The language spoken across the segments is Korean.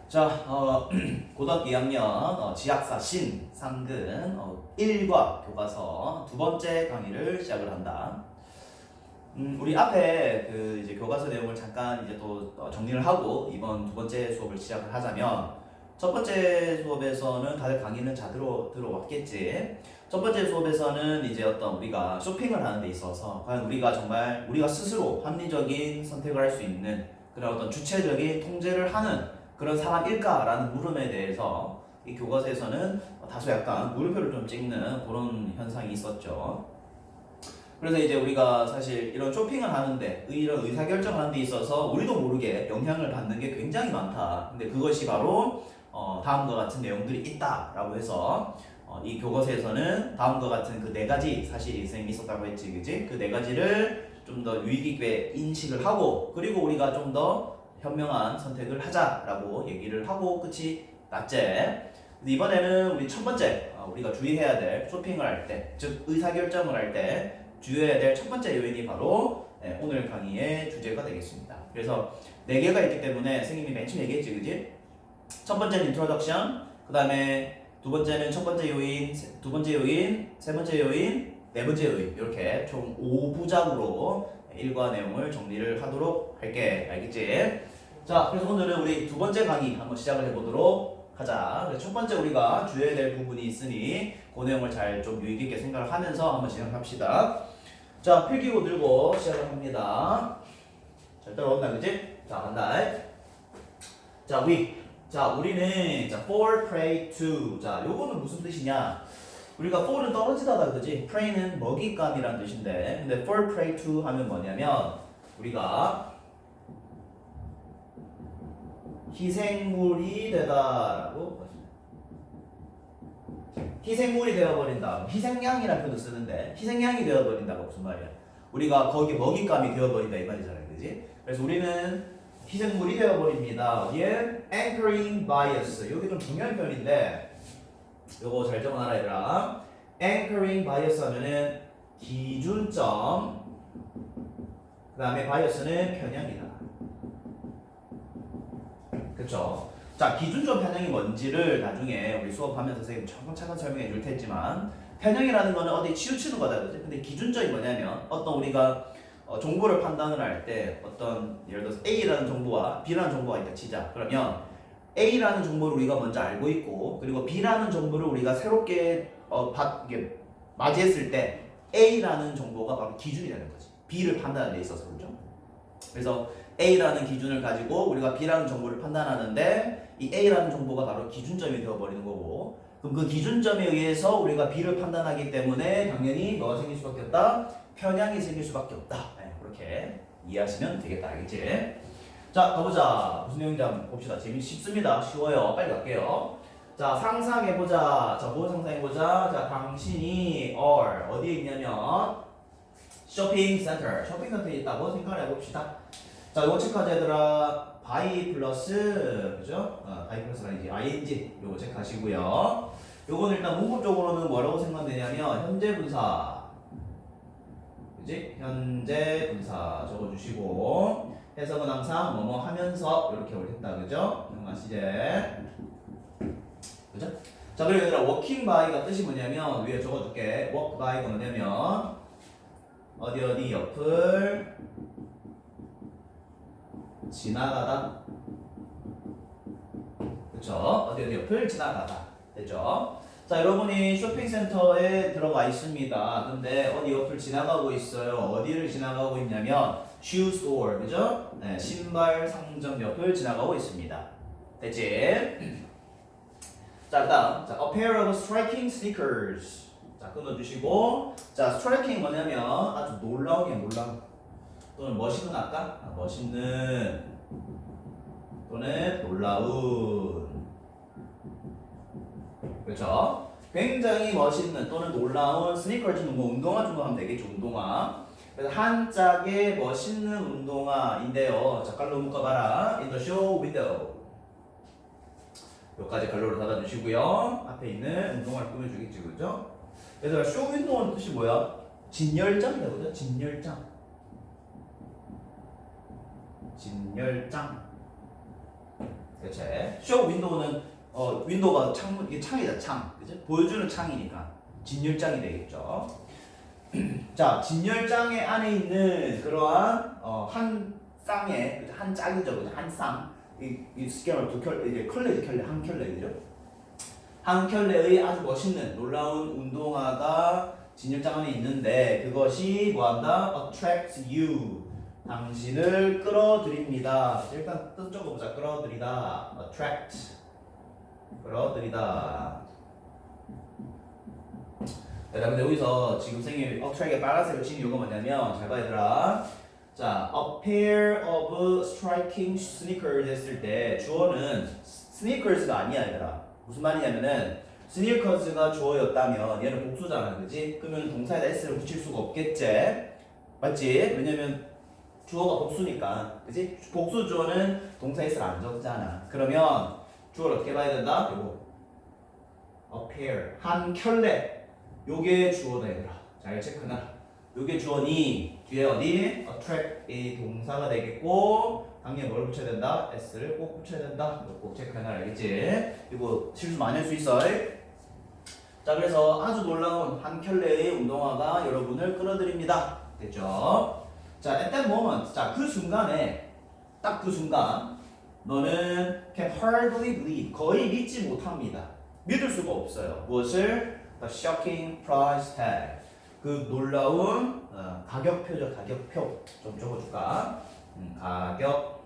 자, 고등학교 2학년 지학사 신 상근 1과 교과서 두 번째 강의를 시작을 한다. 우리 앞에 그 이제 교과서 내용을 잠깐 이제 또 정리를 하고 이번 두 번째 수업을 시작을 하자면, 첫 번째 수업에서는 다들 강의는 잘 들어왔겠지. 첫 번째 수업에서는 이제 어떤 우리가 쇼핑을 하는 데 있어서 과연 우리가 정말 우리가 스스로 합리적인 선택을 할 수 있는 그런 어떤 주체적인 통제를 하는 그런 사람일까라는 물음에 대해서 이 교과서에서는 다소 약간 물음표를 좀 찍는 그런 현상이 있었죠. 그래서 이제 우리가 사실 이런 쇼핑을 하는데, 이런 의사결정을 하는 데 있어서 우리도 모르게 영향을 받는 게 굉장히 많다. 근데 그것이 바로 다음과 같은 내용들이 있다라고 해서 이 교과서에서는 다음과 같은 그 네 가지 사실이 선생님이 있었다고 했지, 그지? 그 네 가지를 좀 더 유의 깊게 인식을 하고, 그리고 우리가 좀 더 현명한 선택을 하자라고 얘기를 하고 끝이 났지. 이번에는 우리 첫 번째 우리가 주의해야 될 쇼핑을 할 때, 즉 의사결정을 할 때 주의해야 될 첫 번째 요인이 바로 오늘 강의의 주제가 되겠습니다. 그래서 네 개가 있기 때문에 선생님이 맨 처음 얘기했지, 그지? 첫 번째는 인트로덕션, 그 다음에 두 번째는 첫 번째 요인, 두 번째 요인, 세 번째 요인, 네 번째 요인, 이렇게 총 5부작으로 일과 내용을 정리를 하도록 할게. 알겠지? 자, 그래서 오늘은 우리 두 번째 강의 한번 시작을 해보도록 하자. 그래서 첫 번째 우리가 주의해야 될 부분이 있으니 그 내용을 잘 좀 유의 깊게 생각을 하면서 한번 진행합시다. 자, 필기구 들고 시작을 합니다. 잘 따라온다, 그치? 자, 간다. 자, 우리는 for, pray to. 자, 요거는 무슨 뜻이냐? 우리가 for는 떨어지다다, 그지? pray는 먹잇감이란 뜻인데, 근데 for, pray to 하면 뭐냐면 우리가 희생물이 되다라고, 희생물이 되어버린다, 희생양이라는 표현도 쓰는데 희생양이 되어버린다가 무슨 말이야? 우리가 거기 먹잇감이 되어버린다 이 말이잖아요, 그지? 그래서 우리는 희생물이 되어버립니다. 어디에? anchoring bias. 여기 좀 중요한 표현인데 요거 잘 적어놔라 얘들아. anchoring bias 하면은 기준점, 그 다음에 bias는 편향이다. 그쵸? 자, 기준점 편향이 뭔지를 나중에 우리 수업하면서 선생님 차근차근 설명해 줄 테지만, 편향이라는 거는 어디 치우치는 거다, 그지? 근데 기준점이 뭐냐면 어떤 우리가 정보를 판단을 할 때 어떤 예를 들어서 A라는 정보와 B라는 정보가 있다 치자. 그러면 A라는 정보를 우리가 먼저 알고 있고, 그리고 B라는 정보를 우리가 새롭게 이게 맞이했을 때 A라는 정보가 바로 기준이 되는 거지. B를 판단하는 데 있어서, 그렇죠? 그래서 A라는 기준을 가지고 우리가 B라는 정보를 판단하는데, 이 A라는 정보가 바로 기준점이 되어버리는 거고, 그럼 그 기준점에 의해서 우리가 B를 판단하기 때문에 당연히 뭐가 생길 수밖에 없다? 편향이 생길 수밖에 없다. 네, 그렇게 이해하시면 되겠다. 알겠지? 자, 가보자. 무슨 내용인지 한번 봅시다. 쉽습니다. 쉬워요. 빨리 갈게요. 자, 상상해보자. 자, 뭐 상상해보자? 자, 당신이 are 어디에 있냐면 쇼핑 센터에 있다고 생각을 해봅시다. 자, 이거 체크하자 얘들아. by 플러스, 그죠? by 플러스가 아니지, ing. 요거 체크하시고요. 요거는 일단 문법적으로는 뭐라고 생각되냐면 현재 분사, 그지? 현재 분사 적어주시고, 해석은 항상 뭐뭐 하면서 이렇게 올린다, 그죠? 아시죠? 그죠? 자, 그리고 얘들아, working by가 뜻이 뭐냐면 위에 적어줄게. work by가 뭐냐면 어디 옆을 지나가다. 그쵸? 어디 옆을 지나가다. 됐죠? 자, 여러분이 쇼핑센터에 들어가 있습니다. 근데 어디 옆을 지나가고 있어요. 어디를 지나가고 있냐면 shoe store, 그죠? 네, 신발 상점 옆을 지나가고 있습니다. 됐지? 자, 다음. 자, a pair of striking sneakers. 자, 끊어주시고. 자, striking 뭐냐면 아주 놀라운 게 놀라운, 또는 멋있는, 아까? 멋있는 또는 놀라운. 그렇죠? 굉장히 멋있는 또는 놀라운 스니커즈는 뭐 운동화 정도 하면 되겠죠. 운동화. 그래서 한 짝의 멋있는 운동화인데요. 자, 깔로 묶어봐라. In the show window. 여기까지 갈로를 닫아주시고요. 앞에 있는 운동화를 꾸며주겠지, 그죠? 얘들아, 쇼 윈도우는 뜻이 뭐야? 진열장이다, 그죠? 진열장. 대체. 쇼 윈도우는 윈도우가 창문 이게 창이다 창. 그죠? 보여주는 창이니까 진열장이 되겠죠. 자, 진열장의 안에 있는 그러한 한 쌍의 한 짝이죠, 그죠? 한 쌍. 이 스캐너 두 켤레 이제 컬레 한 켤레 그죠? 한 켤레의 아주 멋있는 놀라운 운동화가 진열장 안에 있는데 그것이 뭐한다? attract you. 당신을 끌어들입니다. 일단 뜻 적어보자. 끌어들이다. attract. 끌어들이다. 근데 여기서 지금 생긴 attract의 빨간색을 친 이유가 뭐냐면 잘 봐 얘들아. 자, a pair of striking sneakers 했을 때 주어는 sneakers가 아니야 얘들아. 무슨 말이냐면은 sneakers가 주어였다면 얘는 복수잖아, 그지? 그러면 동사에다 s를 붙일 수가 없겠지, 맞지? 왜냐면 주어가 복수니까, 그지? 복수 주어는 동사 s를 안 적잖아. 그러면 주어를 어떻게 봐야 된다? 요거 a pair 한 켤레, 요게 주어다 얘들아. 잘 체크나. 요게 주어니 뒤에 어디? attract 이 동사가 되겠고 당연히 뭘 붙여야 된다? s를 꼭 붙여야 된다. 이거 꼭 체크해놔, 알겠지? 이거 실수 많이 할 수 있어. 자, 그래서 아주 놀라운 한 켤레의 운동화가 여러분을 끌어들입니다. 됐죠? 자, at that moment, 자, 그 순간에 딱 그 순간 너는 can hardly believe, 거의 믿지 못합니다. 믿을 수가 없어요. 무엇을? The shocking price tag. 그 놀라운 가격표죠. 가격표 좀 적어줄까? 가격표.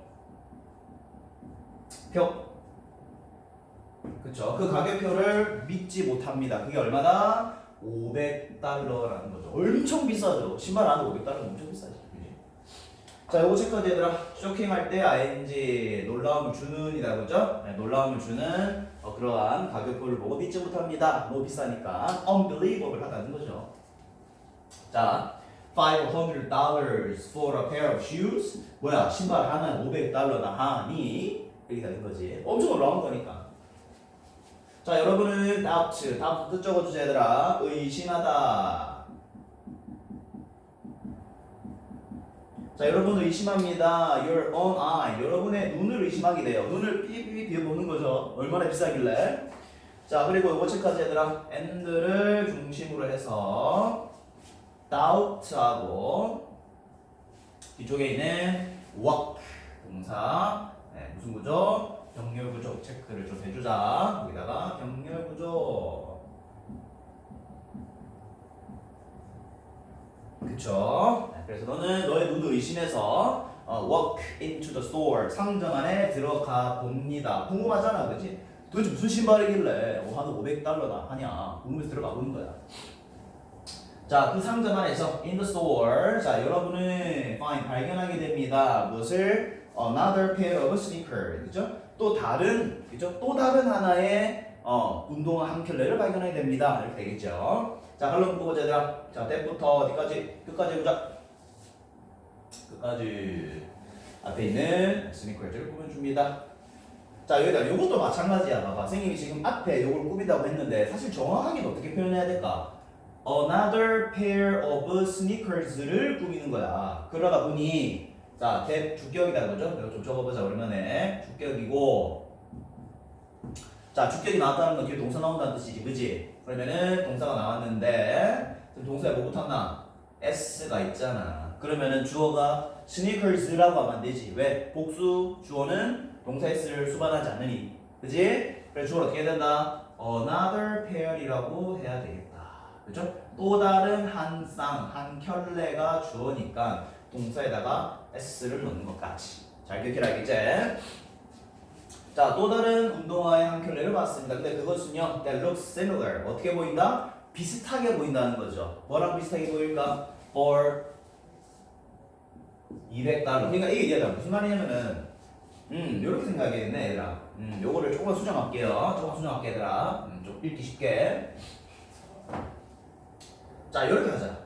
그쵸? 그 가격표를 믿지 못합니다. 그게 얼마다? $500라는 거죠. 엄청 비싸죠. 신발 안에 $500면 엄청 비싸지. 자, 요거 체크하자 얘들아. 쇼킹 할 때 ing 놀라움을 주는 이다, 그죠? 네, 놀라움을 주는 그러한 가격표를 보고 믿지 못합니다. 너무 비싸니까 unbelievable 하다는 거죠. 자, $500 for a pair of shoes. 뭐야, 신발 하나에 $500나 하니? 이렇게 되는 거지. 엄청 놀라운 거니까. 자, 여러분은 doubt 뜻 적어주자 얘들아. 의심하다. 자, 여러분 의심합니다. Your own eye. 여러분의 눈을 의심하게 돼요. 눈을 삐삐삐 비워보는 거죠. 얼마나 비싸길래. 자, 그리고 이거 체크하자 얘들아. and를 중심으로 해서 doubt하고 뒤쪽에 있는 walk 동사. 네, 무슨 구조? 병렬 구조 체크를 좀 해주자. 여기다가 병렬 구조. 그쵸? 네, 그래서 너는 너의 눈을 의심해서 walk into the store. 상점 안에 들어가 봅니다. 궁금하잖아, 그치? 도대체 무슨 신발이길래 하도 $500나 하냐? 궁금해서 들어가 보는 거야. 자, 그 상점 안에서 in the store. 자, 여러분은 find 발견하게 됩니다. 무엇을? Another pair of sneakers. 그죠? 또 다른, 그죠? 또 다른 하나의 운동화 한 켤레를 발견하게 됩니다. 이렇게 되겠죠. 자, 결론 보고 얘들아. 자, 때부터 어디까지? 끝까지 해보자. 끝까지. 앞에 있는 스니커즈를 꾸며줍니다. 자, 여기다 이것도 마찬가지야. 봐봐. 선생님이 지금 앞에 이걸 꾸민다고 했는데 사실 정확하게 어떻게 표현해야 될까? Another pair of sneakers를 꾸미는 거야. 그러다 보니 자, 주격이다, 그죠? 이거 좀 적어보자, 오랜만에. 주격이고, 자, 주격이 나왔다는 건 뒤에 동사 나온다는 뜻이지, 그지? 그러면은 동사가 나왔는데 지금 동사에 뭐 붙었나? s가 있잖아. 그러면은 주어가 sneakers라고 하면 안 되지. 왜? 복수 주어는 동사 s를 수반하지 않으니, 그지? 그래서 주어를 어떻게 해야 된다? Another pair이라고 해야 되겠다. 그죠? 또 다른 한 쌍, 한 켤레가 주어니까 동사에다가 s를 넣는 것까지. 잘 기억해라, 알겠지? 자, 또 다른 운동화의 한 켤레를 봤습니다. 근데 그것은요, that looks similar. 어떻게 보인다? 비슷하게 보인다는 거죠. 뭐랑 비슷하게 보일까? for $200. 그러니까 이게 얘들아 무슨 말이냐면은, 요렇게 생각해야겠네, 얘들아. 요거를 조금만 수정할게요. 조금만 수정할게, 얘들아. 좀 읽기 쉽게. 자, 요렇게 하자.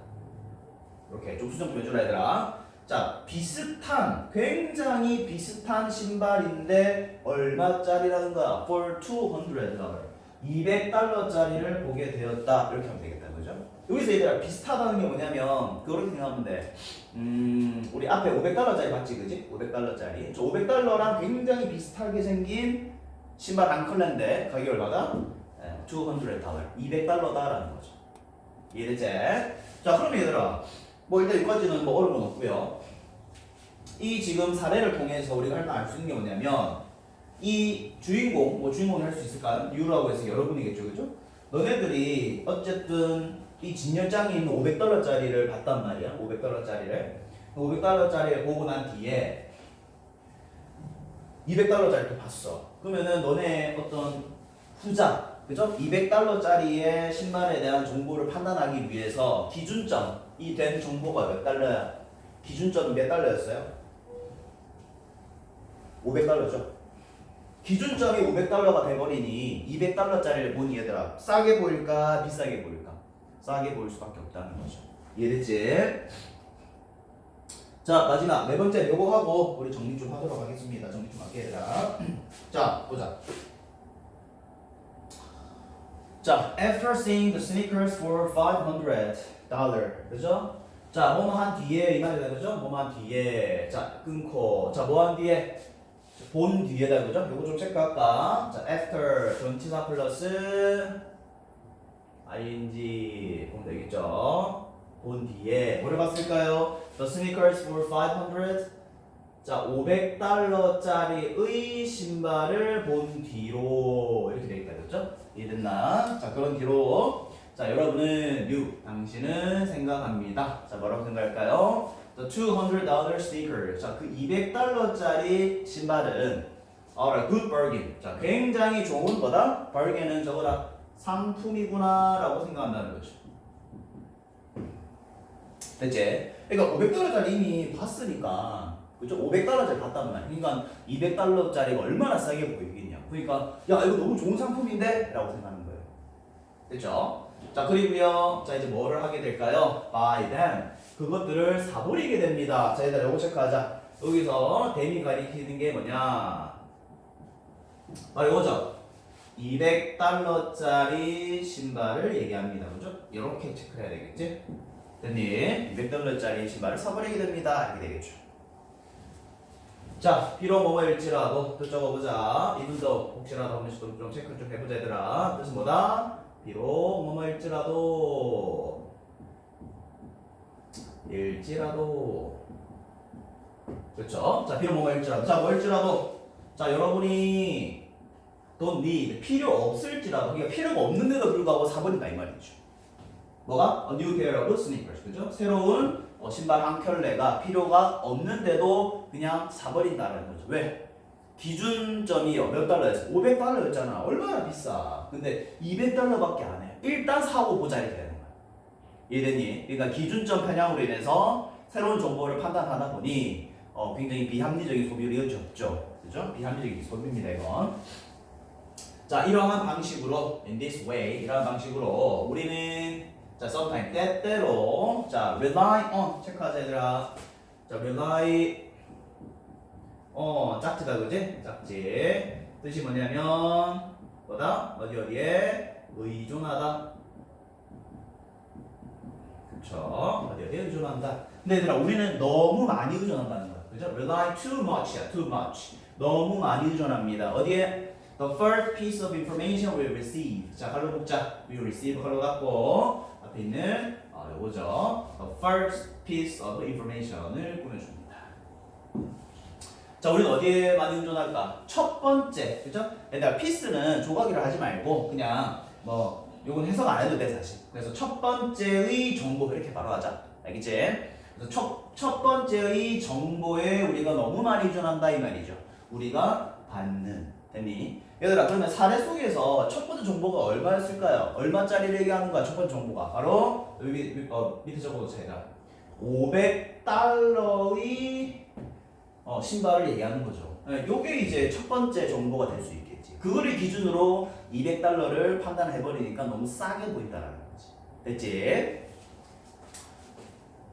이렇게 좀 수정 좀 해주라, 얘들아. 자, 비슷한, 굉장히 비슷한 신발인데 얼마짜리라는 거야? For $200. $200짜리를 보게 되었다. 이렇게 하면 되겠다, 그죠? 여기서 얘들아 비슷하다는 게 뭐냐면 그렇게 생각하면 돼. 우리 앞에 500달러짜리 봤지, 그지? 500달러짜리. 저 500달러랑 굉장히 비슷하게 생긴 신발 한 컬레인데 가격이 얼마다? $200, $200다라는 거죠. 이해되지? 자, 그럼 얘들아, 뭐 일단 여기까지는 뭐 어려운 건 없고요. 이 지금 사례를 통해서 우리가 할 수 있는 게 뭐냐면 이 주인공, 뭐 주인공이 할 수 있을까요? 유라고 해서 여러분이겠죠, 그죠? 너네들이 어쨌든 이 진열장에 있는 $500짜리를 봤단 말이야. 500달러짜리를. 500달러짜리를 보고 난 뒤에 200달러짜리도 봤어. 그러면은 너네 어떤 후자, 그죠? 200달러짜리의 신발에 대한 정보를 판단하기 위해서 기준점이 된 정보가 몇 달러야? 기준점이 몇 달러였어요? 500달러죠. 기준점이 500달러가 돼버리니 200달러짜리를 보니 얘들아 싸게 보일까 비싸게 보일까? 싸게 보일 수밖에 없다는 거죠. 이해됐지? 자, 마지막 네 번째 요거 하고 우리 정리 좀 하도록 하겠습니다. 정리 좀 할게 얘들아. 자, 보자. 자, after seeing the sneakers for $500, 그죠? 자, 뭐뭐 한 뒤에 이 말이다, 그죠? 뭐뭐 한 뒤에, 자, 끊고, 자, 뭐 한 뒤에, 본 뒤에다, 그죠? 요거 좀 체크할까? 자, after 전치사 플러스 ing 보면 되겠죠? 본 뒤에 뭐를 봤을까요? The sneakers for 500. 자, $500짜리의 신발을 본 뒤로 이렇게 되겠다, 그렇죠? 이해됐나? 자, 그런 뒤로 자, 여러분은 당신은 생각합니다. 자, 뭐라고 생각할까요? The $200 sneaker. 자, 그 $200짜리 신발은 a good bargain. 자, 굉장히 좋은 거다. bargain은 저거다. 상품이구나라고 생각한다는 거죠. 됐지? 그러니까 $500짜리 이미 봤으니까, 그죠? $500짜리 봤단 말이야. 그러니까 $200짜리가 얼마나 싸게 보이겠냐. 그러니까 야, 이거 너무 좋은 상품인데? 라고 생각하는 거예요. 됐죠? 자, 그리고요. 자, 이제 뭐를 하게 될까요? buy them. 그것들을 사버리게 됩니다. 자, 얘들아, 요거 체크하자. 여기서 them이 가리키는 게 뭐냐? 바로 이거죠. $200짜리 신발을 얘기합니다. 그죠? 이렇게 체크해야 되겠지? 됐니? $200짜리 신발을 사버리게 됩니다. 이렇게 되겠죠. 자, 비록 뭐뭐일지라도 또 적어보자. 이분도 혹시라도 한 번씩 좀 체크 좀 해보자 얘들아. 뜻은 뭐다? 비록 뭐뭐일지라도 그렇죠? 자, 비록 뭐뭐일지라도 자, 뭐일지라도 자, 여러분이 don't need 필요 없을지라도 그러니까 필요가 없는데도 불구하고 사버린다 이 말이죠. 뭐가? A new pair of sneakers. 그죠? 새로운 신발 한 켤레가 필요가 없는데도 그냥 사버린다는 거죠. 왜? 기준점이 몇 달러였어? $500였잖아. 얼마나 비싸. 근데 $200밖에 안 해. 일단 사고 보자 이렇게 되는 거야. 이해되니? 그러니까 기준점 편향으로 인해서 새로운 정보를 판단하다 보니 굉장히 비합리적인 소비를 이어졌죠. 그죠? 비합리적인 소비입니다 이건. 자, 이러한 방식으로 in this way 이러한 방식으로 우리는 자, sometimes 때때로 자, rely on 체크하자 얘들아. 자, rely 짝지다 그지? 짝지 뜻이 뭐냐면 뭐다? 어디에 의존하다. 그쵸? 어디에 의존한다. 근데 얘들아 우리는 너무 많이 의존한다는 거야. 그죠? rely too much야. too much. 너무 많이 의존합니다. 어디에? The first piece of information we receive. 자, 갈로 묶자. we receive 갈로 갖고 앞에 있는 요거죠. The first piece of information을 꾸며줍니다. 자, 우리는 어디에 많이 의존할까? 첫 번째, 그죠? 얘들아, piece는 조각이라 하지 말고 그냥 뭐 요건 해석 안 해도 돼 사실. 그래서 첫 번째의 정보 이렇게 바로 하자. 알겠지? 그래서 첫 번째의 정보에 우리가 너무 많이 의존한다 이 말이죠. 우리가 받는. 됐니? 얘들아, 그러면 사례 속에서 첫 번째 정보가 얼마였을까요? 얼마짜리를 얘기하는 거야? 첫 번째 정보가 바로 여기 밑에 적어도 제가 $500의 신발을 얘기하는 거죠. 요게 이제 첫 번째 정보가 될 수 있겠지. 그거를 기준으로 $200를 판단해버리니까 너무 싸게 보인다라는 거지. 됐지?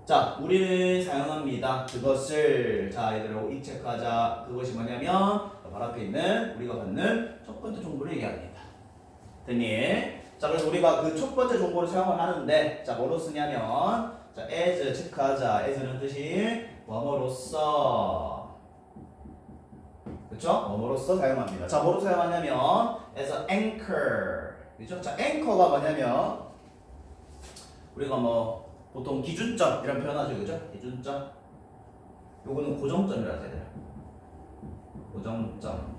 자, 우리는 사용합니다. 그것을 자, 얘들아, 이 체크하자. 그것이 뭐냐면 바로 앞에 있는 우리가 받는 첫 번째 정보를 얘기합니다. 됐니? 자, 자, 그래서 우리가 그 첫 번째 정보를 사용을 하는데, 자, 뭐로 쓰냐면, 자, as 체크하자. as는 뜻이 뭐뭐로써, 그쵸? 뭐뭐로써 사용합니다. 자, 뭐로 사용하냐면, as an anchor, 그죠? 자, anchor가 뭐냐면, 우리가 뭐 보통 기준점 이런 표현하죠, 그죠? 기준점. 요거는 고정점이라 해야 돼요. 고정점.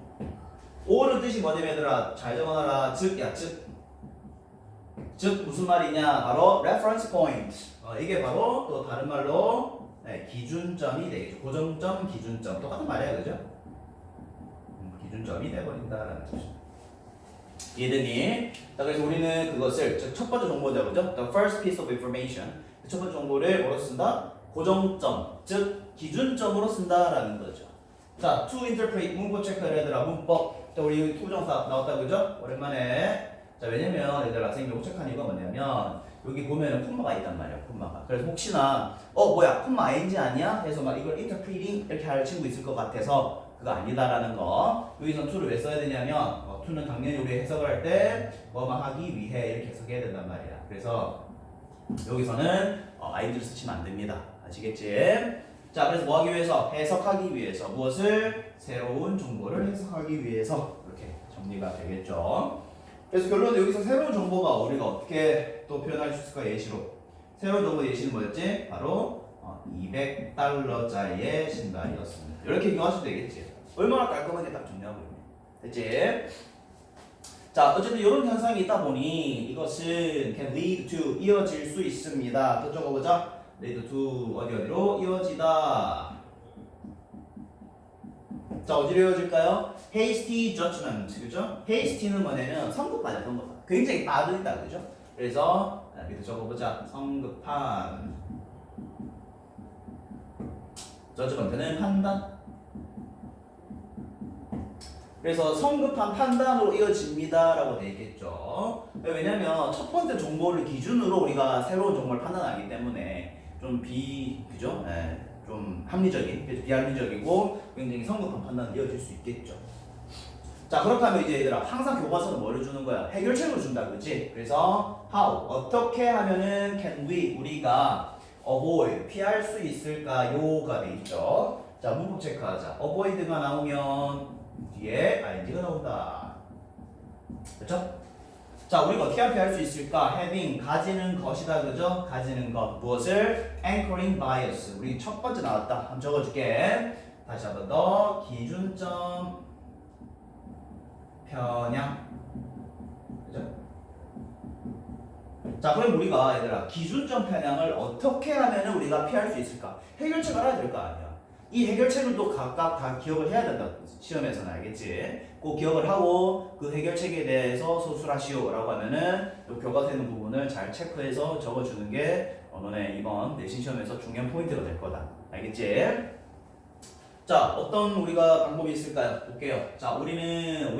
오는 뜻이 뭐냐면 얘들아 잘 적어놔라. 즉야 즉. 즉 무슨 말이냐? 바로 reference point. 이게 바로 또 다른 말로 네, 기준점이 되겠죠. 고정점, 기준점 똑같은 말이야, 그죠? 기준점이 돼버린다라는 뜻이죠. 이해되니? 자, 그래서 우리는 그것을 첫 번째 정보죠, 그죠? The first piece of information. 첫 번째 정보를 뭐로 쓴다? 고정점, 즉 기준점으로 쓴다라는 거죠. 자, to interpret 문법 체크를 얘들아 문법. 자, 우리 투정사 나왔다, 그죠? 오랜만에. 자, 왜냐면 얘들아 선생님이 체크한 이유가 뭐냐면 여기 보면은 콤마가 있단 말이야, 콤마가. 그래서 혹시나 뭐야 콤마 ing 아니야? 해서 막 이걸 interpreting 이렇게 할 친구 있을 것 같아서 그거 아니다라는 거. 여기서 to를 왜 써야 되냐면 to는 당연히 우리 해석을 할 때 뭐뭐 하기 위해 이렇게 해석해야 된단 말이야. 그래서 여기서는 ing를 쓰시면 안 됩니다. 아시겠지? 자, 그래서 뭐 하기 위해서? 해석하기 위해서. 무엇을? 새로운 정보를 해석하기 위해서. 이렇게 정리가 되겠죠. 그래서 결론은 여기서 새로운 정보가 우리가 어떻게 또 표현할 수 있을까? 예시로. 새로운 정보 예시는 뭐였지? 바로 $200짜리의 신발이었습니다. 이렇게 기억하시면 되겠지. 얼마나 깔끔하게 딱 정리하고 있네. 됐지? 자, 어쨌든 이런 현상이 있다 보니 이것은 can lead to 이어질 수 있습니다. 또 적어보자. lead to 어디로 이어지다. 자, 어디로 이어질까요? hasty judgment, 그죠? hasty는 뭐냐면 성급하다, 성급하다. 굉장히 빠르다, 그죠? 그래서 밑에 적어보자. 성급한 judgment는 판단. 그래서 성급한 판단으로 이어집니다라고 되어 있겠죠. 왜냐면 첫 번째 정보를 기준으로 우리가 새로운 정보를 판단하기 때문에 좀 그죠? 네, 좀 합리적인, 비합리적이고 굉장히 성급한 판단으로 이어질 수 있겠죠. 자, 그렇다면 이제 얘들아 항상 교과서는 뭐를 주는 거야? 해결책을 준다, 그렇지? 그래서 how 어떻게 하면은 can we 우리가 avoid 피할 수 있을까요가 돼 있죠. 자, 문법 체크하자. avoid가 나오면 뒤에 ing가 나온다. 그렇죠? 자, 우리가 어떻게 피할 수 있을까? having 가지는 것이다, 그죠? 가지는 것. 무엇을? anchoring bias. 우리 첫 번째 나왔다. 한번 적어줄게. 다시 한번 더. 기준점 편향. 그죠? 자, 그럼 우리가 얘들아 기준점 편향을 어떻게 하면 우리가 피할 수 있을까? 해결책을 알아야 될 거 아니야. 이 해결책을 또 각각 다 기억을 해야 된다. 시험에서는 알겠지? 꼭 기억을 하고 그 해결책에 대해서 소술하시오라고 하면은 이 교과서에 있는 부분을 잘 체크해서 적어주는 게 너네 이번 내신 시험에서 중요한 포인트가 될 거다. 알겠지? 자, 어떤 우리가 방법이 있을까요? 볼게요. 자, 우리는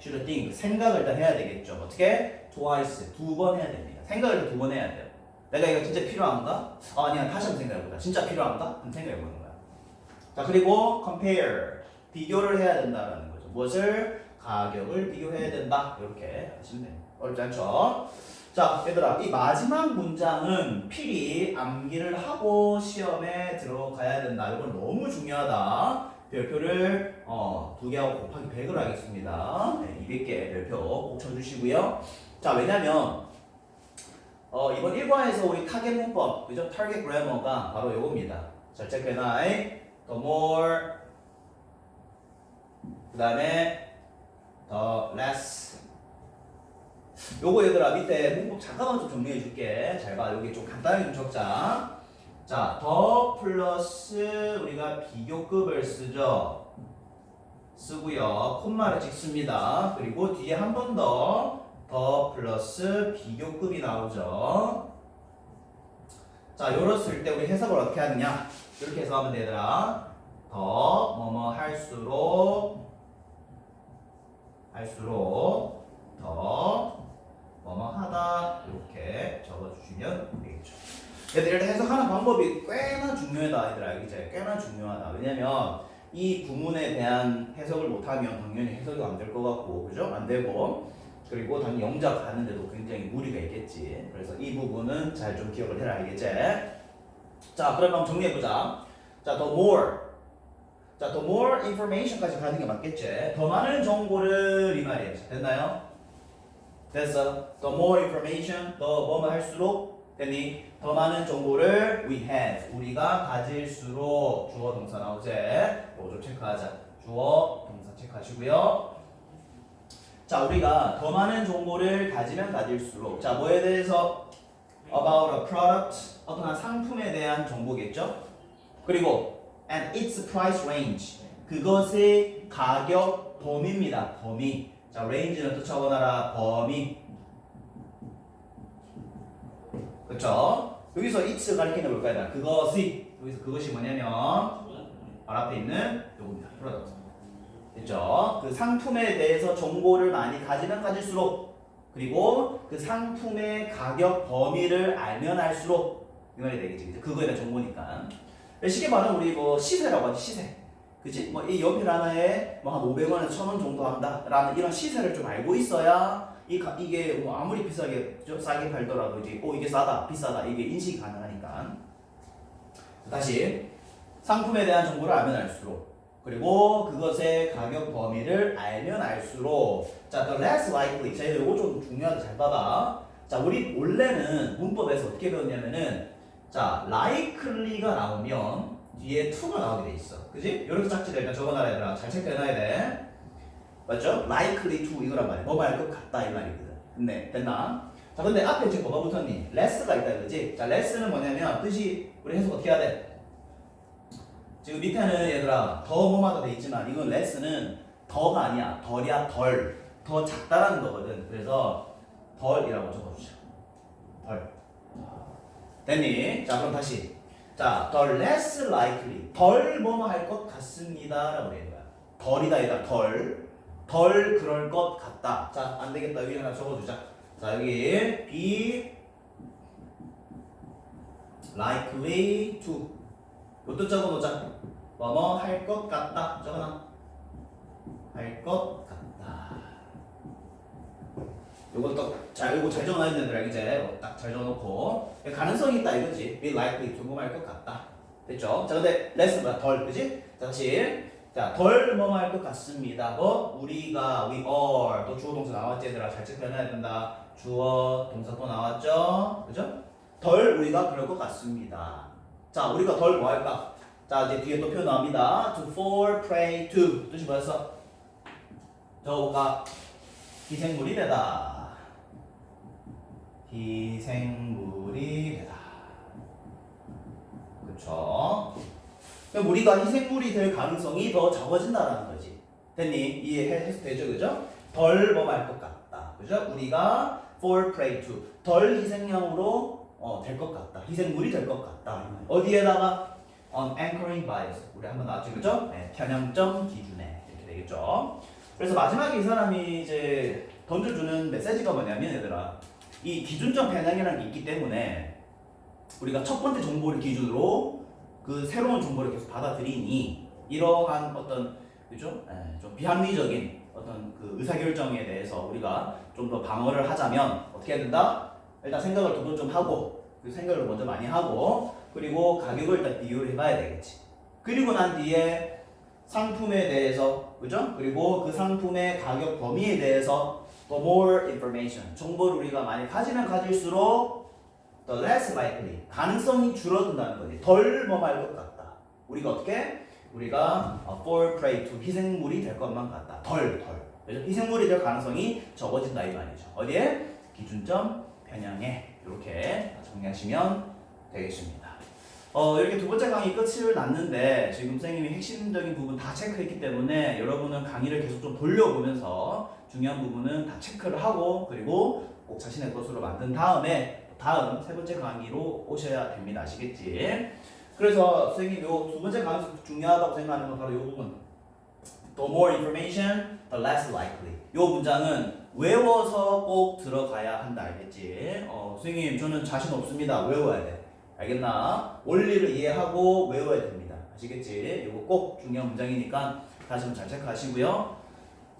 should think 생각을 일단 해야 되겠죠. 어떻게? twice 두 번 해야 됩니다. 생각을 두 번 해야 돼요. 내가 이거 진짜 필요한가? 아니야, 다시 한번 생각해보자. 진짜 필요한가? 한번 생각해보는 거야. 자, 그리고 compare 비교를 해야 된다라는 거죠. 무엇을? 가격을 비교해야 된다. 이렇게 하시면 됩니다. 어렵지 않죠? 자, 얘들아, 이 마지막 문장은 필히 암기를 하고 시험에 들어가야 된다. 이건 너무 중요하다. 별표를 2개하고 곱하기 100을 하겠습니다. 네, 200개 별표 꼭 쳐주시고요. 자, 왜냐면 이번 1과에서 우리 타겟 문법, 그죠? 타겟 그래머가 바로 요겁니다. 잘 체크해놔. The more, 그 다음에 the less. 요거 얘들아 밑에 문법 잠깐만 좀 정리해 줄게. 잘 봐. 여기 좀 간단하게 좀 적자. 자, 더 플러스 우리가 비교급을 쓰죠. 쓰고요. 콤마를 찍습니다. 그리고 뒤에 한 번 더 플러스 비교급이 나오죠. 자, 요랬을 때 우리 해석을 어떻게 하느냐? 이렇게 해석하면 되더라. 더 뭐뭐 할수록 더 뭐뭐 하다 이렇게 적어주시면 되겠죠. 얘들 해석하는 방법이 꽤나 중요하다, 얘들아. 알겠지? 꽤나 중요하다. 왜냐면 이 구문에 대한 해석을 못하면 당연히 해석이 안 될 것 같고, 그죠? 안 되고 그리고 당연히 영작 하는데도 굉장히 무리가 있겠지. 그래서 이 부분은 잘 좀 기억을 해라, 알겠지? 자, 그럼 한번 정리해보자. 자, the more. 자, the more information까지 가는 게 맞겠지? 더 많은 정보를 이 말이에요. 됐나요? 됐어. The more information, 더 뭐뭐 할수록 됐니? 더 많은 정보를 we have, 우리가 가질수록 주어 동사 나오지? 이거 좀 체크하자. 주어 동사 체크하시고요. 자, 우리가 더 많은 정보를 가지면 가질수록 자, 뭐에 대해서 about a product, 어떤 한 상품에 대한 정보겠죠? 그리고 and its price range, 그것의 가격 범위입니다. 범위. 자, range는 또 적어놔라. 범위. 그렇죠? 여기서 its 가리키는 뭘까요? 그것이. 여기서 그것이 뭐냐면 바로 앞에 있는 요겁니다. product. 됐죠? 그 상품에 대해서 정보를 많이 가지면 가질수록 그리고 그 상품의 가격 범위를 알면 알수록 이 말이 되겠지. 그거에 대한 정보니까. 쉽게 말하면 우리 뭐 시세라고 하지, 시세. 그치? 뭐 이 연필 하나에 뭐 한 500원에서 1000원 정도 한다라는 이런 시세를 좀 알고 있어야 이게 뭐 아무리 비싸게 싸게 팔더라도 이제 이게 싸다, 비싸다 이게 인식이 가능하니까. 다시 상품에 대한 정보를 알면 알수록 그리고 그것의 가격 범위를 알면 알수록 자, the less likely. 자, 이거 좀 중요하다. 잘 봐봐. 자, 우리 원래는 문법에서 어떻게 배웠냐면은 자, likely가 나오면 뒤에 to가 나오게 돼 있어. 그지? 이렇게 짝지를 일단 적어놔야 되라. 잘 체크해놔야 돼. 맞죠? likely to 이거란 말이야. 뭐 말 것 같다 이 말이거든. 네, 됐나? 자, 근데 앞에 지금 뭐가 붙었니? less가 있다 이거지? 자, less는 뭐냐면 뜻이 우리 해석 어떻게 해야 돼? 지금 밑에는 얘들아 더 뭐마다 돼 있지만 이건 less는 더가 아니야. 덜이야 덜. 더 작다라는 거거든. 그래서 덜이라고 적어주자. 덜. 됐니? 자, 그럼 다시. 자, the less likely. 덜 뭐뭐 할 것 같습니다. 라고 되는 거야. 덜이다, 얘들아. 덜. 덜 그럴 것 같다. 자, 안 되겠다. 여기 하나 적어주자. 자, 여기 be likely to. 이것도 적어놓자. 뭐뭐 할 것 같다. 적어놔. 할 것 같다. 요것도 요거 잘 적어놔야 되는데 이제 딱 잘 적어놓고 가능성이 있다 이거지. be likely to 뭐뭐 할 것 같다. 됐죠? 자, 근데 less보다 덜, 그지? 자, 다시. 자, 덜 뭐뭐 할 것 같습니다. 뭐 우리가 we are 또 주어 동사 나왔지 얘들아. 잘 체크해놔야 된다. 주어 동사 또 나왔죠? 그죠? 덜 우리가 그럴 것 같습니다. 자, 우리가 덜 뭐 할까? 자, 이제 뒤에 또 표현 나옵니다. to fall prey to 뜻이 뭐였어? 저가 희생물이 되다. 희생물이 되다. 그쵸? 그럼 우리가 희생물이 될 가능성이 더 적어진다라는 거지. 됐니? 이해해서 되죠, 그죠? 덜 뭐 말 것 같다. 그죠? 우리가 fall prey to 덜 희생양으로 될 것 같다. 희생물이 될 것 같다. 어디에다가 on anchoring bias. 우리 한번 나왔죠, 그죠? 네, 편향점 기준에 이렇게 되겠죠. 그래서 마지막에 이 사람이 이제 던져주는 메시지가 뭐냐면 얘들아, 이 기준점 편향이라는 게 있기 때문에 우리가 첫 번째 정보를 기준으로 그 새로운 정보를 계속 받아들이니 이러한 어떤 그죠? 네, 좀 비합리적인 어떤 그 의사결정에 대해서 우리가 좀 더 방어를 하자면 어떻게 해야 된다? 일단 생각을 두 번 좀 하고 그 생각을 먼저 많이 하고 그리고 가격을 일단 비교를 해봐야 되겠지. 그리고 난 뒤에 상품에 대해서 그죠? 그리고 그 상품의 가격 범위에 대해서 the more information 정보를 우리가 많이 가지면 가질수록 the less likely 가능성이 줄어든다는 거지. 덜 뭐 말 것 같다. 우리가 어떻게? 우리가 fall prey to 희생물이 될 것만 같다. 덜. 그래서 희생물이 될 가능성이 적어진다 이 말이죠. 어디에? 기준점 편향에 이렇게 정리하시면 되겠습니다. 이렇게 두 번째 강의 끝을 났는데 지금 선생님이 핵심적인 부분 다 체크했기 때문에 여러분은 강의를 계속 좀 돌려보면서 중요한 부분은 다 체크를 하고 그리고 꼭 자신의 것으로 만든 다음에 다음 세 번째 강의로 오셔야 됩니다. 아시겠지? 그래서 선생님 요 두 번째 강의에서 중요하다고 생각하는 건 바로 요 부분. The more information, the less likely. 요 문장은 외워서 꼭 들어가야 한다. 알겠지? 선생님 저는 자신 없습니다. 외워야 돼. 알겠나? 원리를 이해하고 외워야 됩니다. 아시겠지? 이거 꼭 중요한 문장이니까 다시 한번 잘 체크하시고요.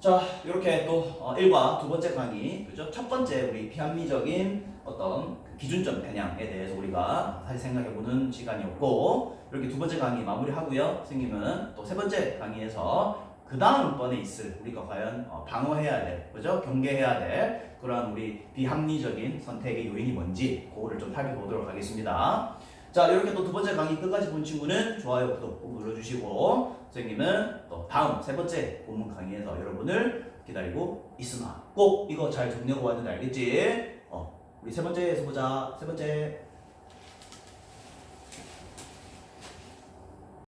자, 이렇게 또 1과 두 번째 강의, 그죠? 첫 번째 우리 비합리적인 어떤 그 기준점 편향에 대해서 우리가 다시 생각해보는 시간이었고, 이렇게 두 번째 강의 마무리하고요. 선생님은 또 세 번째 강의에서 그 다음번에 있을 우리가 과연 방어해야 될, 그죠? 경계해야 될 그러한 우리 비합리적인 선택의 요인이 뭔지 그거를 좀 살펴보도록 하겠습니다. 자, 이렇게 또 두 번째 강의 끝까지 본 친구는 좋아요, 구독 꼭 눌러주시고, 선생님은 또 다음 세 번째 본문 강의에서 여러분을 기다리고 있으나 꼭 이거 잘 정리하고 왔는데 알겠지? 우리 세 번째에서 보자. 세 번째.